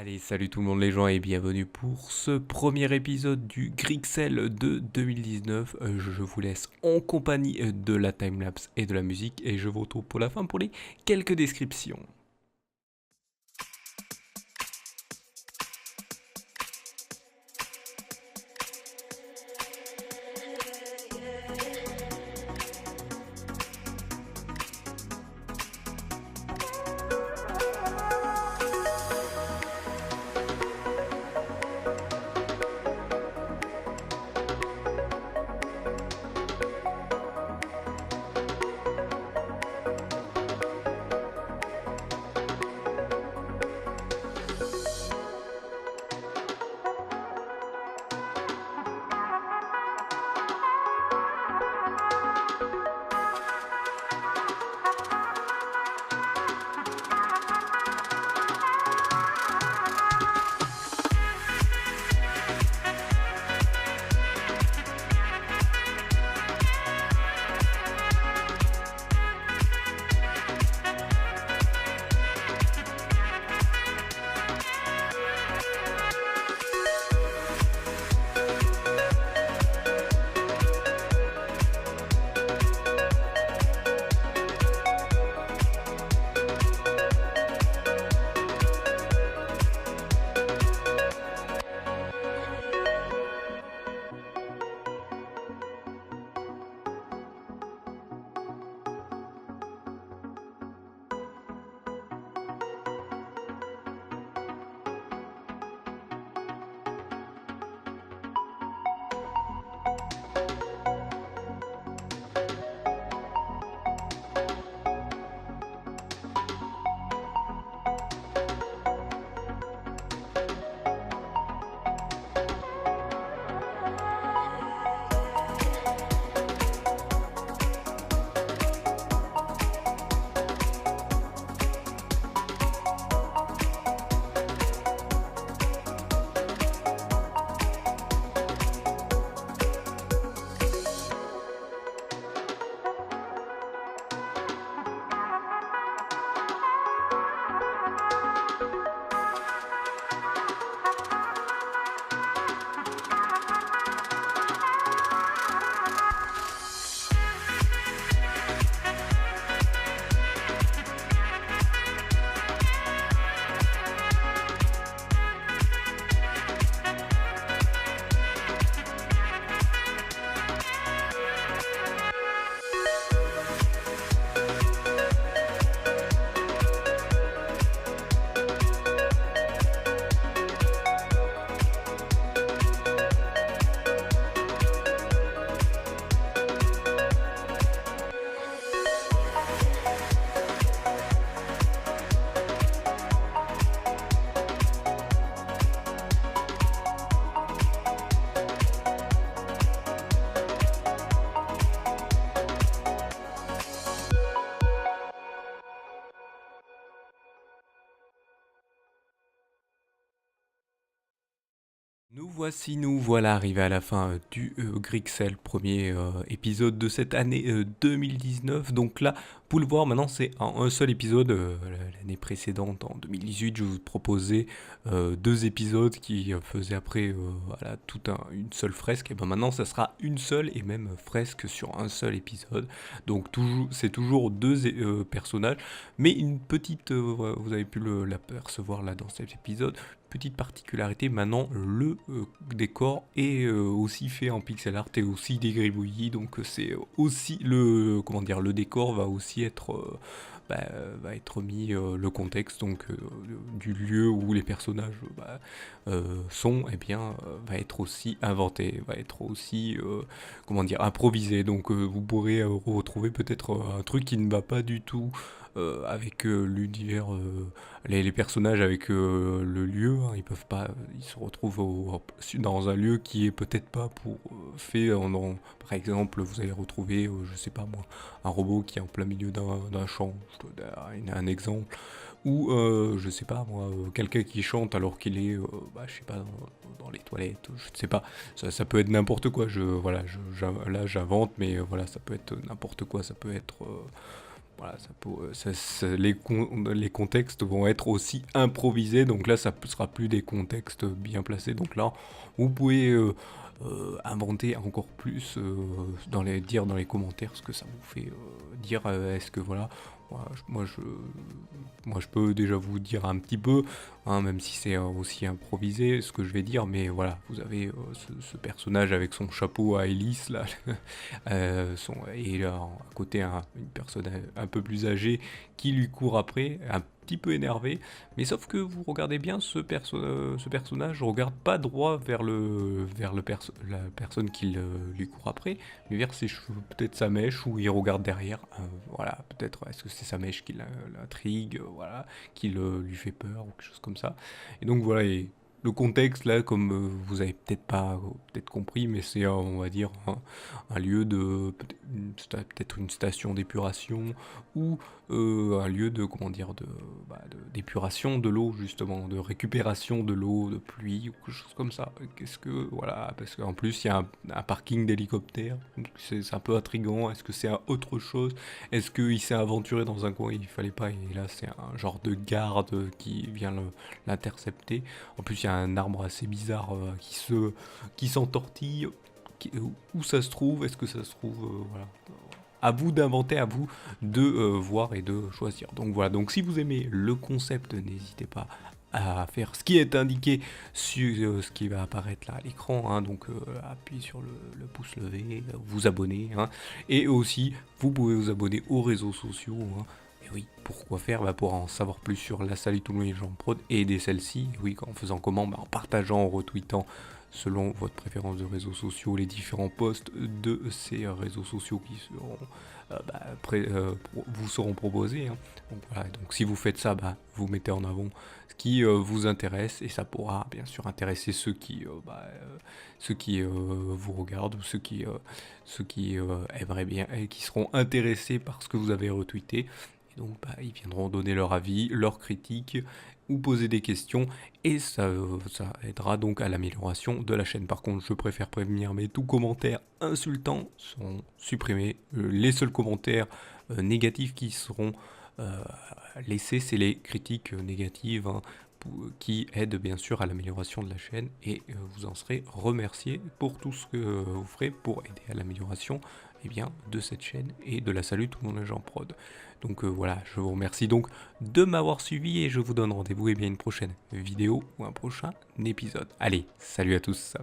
Allez, salut tout le monde les gens et bienvenue pour ce premier épisode du Grixel de 2019. Je vous laisse en compagnie de la timelapse et de la musique et je vous retrouve pour la fin pour les quelques descriptions. Nous voilà arrivés à la fin du Grixel, premier épisode de cette année 2019. Donc là, pour le voir maintenant, c'est en un seul épisode. L'année précédente, en 2018, je vous proposais deux épisodes qui faisaient après voilà, une seule fresque. Et ben maintenant, ça sera une seule et même fresque sur un seul épisode. Donc c'est toujours deux personnages, mais une petite, vous avez pu l'apercevoir là dans cet épisode. Petite particularité, maintenant le décor est aussi fait en pixel art et aussi dégribouillis, donc c'est aussi le décor va aussi être va être mis le contexte donc du lieu où les personnages sont va être aussi inventé, va être aussi improvisé, donc vous pourrez retrouver peut-être un truc qui ne va pas du tout avec l'univers, les personnages avec le lieu, hein, ils peuvent pas, ils se retrouvent dans un lieu qui est peut-être pas fait par exemple, vous allez retrouver, je sais pas moi, un robot qui est en plein milieu d'un champ, je te donne un exemple, ou je sais pas moi, quelqu'un qui chante alors qu'il est, je sais pas, dans les toilettes, je ne sais pas, ça peut être n'importe quoi, là j'invente, mais voilà, ça peut être n'importe quoi, ça peut être voilà, les contextes vont être aussi improvisés, donc là ça sera plus des contextes bien placés, donc là vous pouvez inventer encore plus, dire dans les commentaires ce que ça vous fait dire, est-ce que voilà, moi, moi je peux déjà vous dire un petit peu, hein, même si c'est aussi improvisé ce que je vais dire, mais voilà, vous avez ce personnage avec son chapeau à hélice là, et là, à côté une personne un peu plus âgée qui lui court après, un petit peu énervé, mais sauf que vous regardez bien ce personnage regarde pas droit vers la personne qui lui court après, mais vers ses cheveux, peut-être sa mèche, ou il regarde derrière, voilà, peut-être est-ce que c'est sa mèche qui l'intrigue, voilà, qui lui fait peur, ou quelque chose comme ça. Et donc voilà, et le contexte là, comme vous avez peut-être compris, mais c'est on va dire un lieu de peut-être une station d'épuration, ou un lieu de comment dire d'épuration de l'eau, justement, de récupération de l'eau de pluie ou quelque chose comme ça. Qu'est-ce que voilà, parce qu'en plus il y a un parking d'hélicoptères, donc c'est un peu intriguant. Est-ce que c'est autre chose? Est-ce qu'il s'est aventuré dans un coin il fallait pas, et là c'est un genre de garde qui vient l'intercepter. En plus il y a un arbre assez bizarre qui s'entortille. Où ça se trouve? Est-ce que ça se trouve voilà, à vous d'inventer, à vous de voir et de choisir. Donc voilà, donc si vous aimez le concept, n'hésitez pas à faire ce qui est indiqué sur ce qui va apparaître là à l'écran, hein. Donc appuyez sur le pouce levé, vous abonner, hein. Et aussi vous pouvez vous abonner aux réseaux sociaux, hein. Et oui, pourquoi faire? Pour en savoir plus sur la Salut tout le monde les gens prod et aider celle-ci. Oui, en faisant comment? En partageant, en retweetant selon votre préférence de réseaux sociaux, les différents posts de ces réseaux sociaux qui seront vous seront proposés, hein. Donc voilà, donc si vous faites ça, vous mettez en avant ce qui vous intéresse, et ça pourra bien sûr intéresser ceux qui vous regardent, ou ceux qui aimeraient bien et qui seront intéressés par ce que vous avez retweeté. Et donc ils viendront donner leur avis, leurs critiques, ou poser des questions, et ça aidera donc à l'amélioration de la chaîne. Par contre, je préfère prévenir, mais tous commentaires insultants seront supprimés. Les seuls commentaires négatifs qui seront laissés, c'est les critiques négatives, hein, qui aident bien sûr à l'amélioration de la chaîne, et vous en serez remercié pour tout ce que vous ferez pour aider à l'amélioration de cette chaîne et de la Salut tout le monde les gens prod. Donc voilà, je vous remercie donc de m'avoir suivi, et je vous donne rendez-vous une prochaine vidéo ou un prochain épisode. Allez, salut à tous.